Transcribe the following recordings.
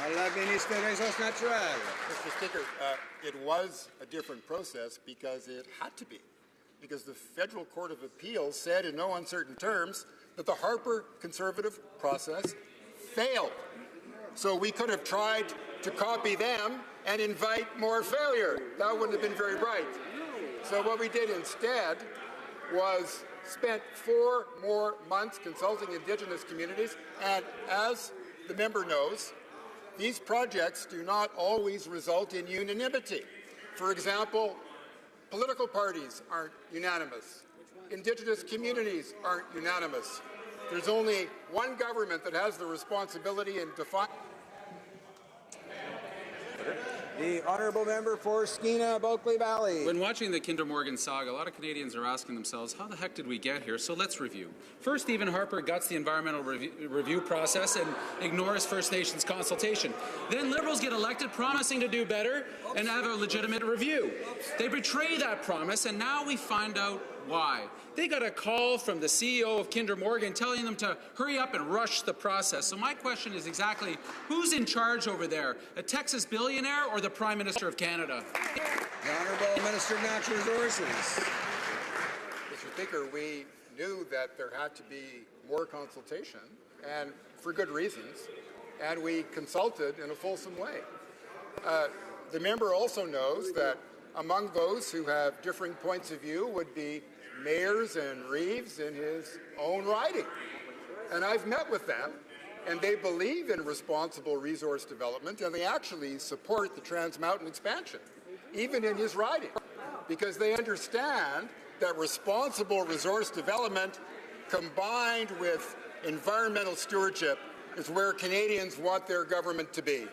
La Ministre des Ressources Naturelles. Mr. Speaker, it was a different process because it had to be. Because the Federal Court of Appeals said in no uncertain terms that the Harper Conservative process failed. So we could have tried to copy them and invite more failure. That wouldn't have been very bright. So what we did instead was spent 4 more months consulting Indigenous communities, and as the member knows, these projects do not always result in unanimity. For example, political parties aren't unanimous. Indigenous communities aren't unanimous. There's only one government that has the responsibility in defining. The honourable member for Skeena-Bulkley Valley. When watching the Kinder Morgan saga, a lot of Canadians are asking themselves, how the heck did we get here? So let's review. First, Stephen Harper guts the environmental review process and ignores First Nations consultation. Then Liberals get elected promising to do better and have a legitimate review. They betray that promise, and now we find out why. They got a call from the CEO of Kinder Morgan telling them to hurry up and rush the process. So my question is exactly, who's in charge over there? A Texas billionaire or the Prime Minister of Canada? The Honourable Minister of Natural Resources. Mr. Speaker, we knew that there had to be more consultation, and for good reasons, and we consulted in a fulsome way. The member also knows that among those who have differing points of view would be mayors and reeves in his own riding. And I've met with them, and they believe in responsible resource development, and they actually support the Trans Mountain expansion, even in his riding, because they understand that responsible resource development combined with environmental stewardship is where Canadians want their government to be.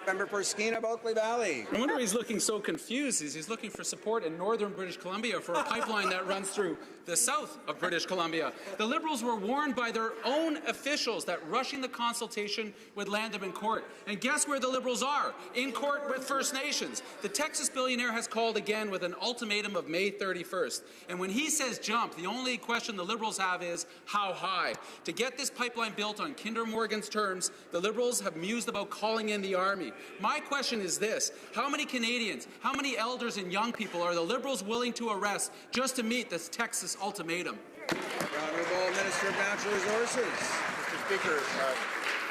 Member for Skeena-Bulkley Valley. No wonder he's looking so confused. He's looking for support in northern British Columbia for a pipeline that runs through the south of British Columbia. The Liberals were warned by their own officials that rushing the consultation would land them in court. And guess where the Liberals are? In court with First Nations. The Texas billionaire has called again with an ultimatum of May 31st. And when he says jump, the only question the Liberals have is how high. To get this pipeline built on Kinder Morgan's terms, the Liberals have mused about calling in the army. My question is this: how many Canadians, how many elders and young people are the Liberals willing to arrest just to meet this Texas ultimatum? The Honourable Minister of Natural Resources. Mr. Speaker,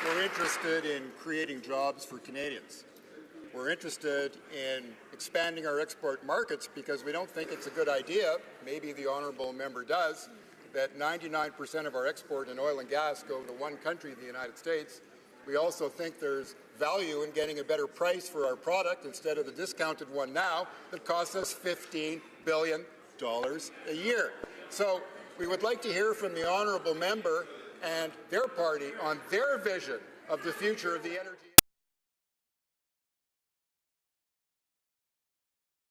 we're interested in creating jobs for Canadians. We're interested in expanding our export markets because we don't think it's a good idea, maybe the honourable member does, that 99% of our export in oil and gas go to one country, the United States. We also think there's value in getting a better price for our product instead of the discounted one now that costs us $15 billion a year. So we would like to hear from the honourable member and their party on their vision of the future of the energy.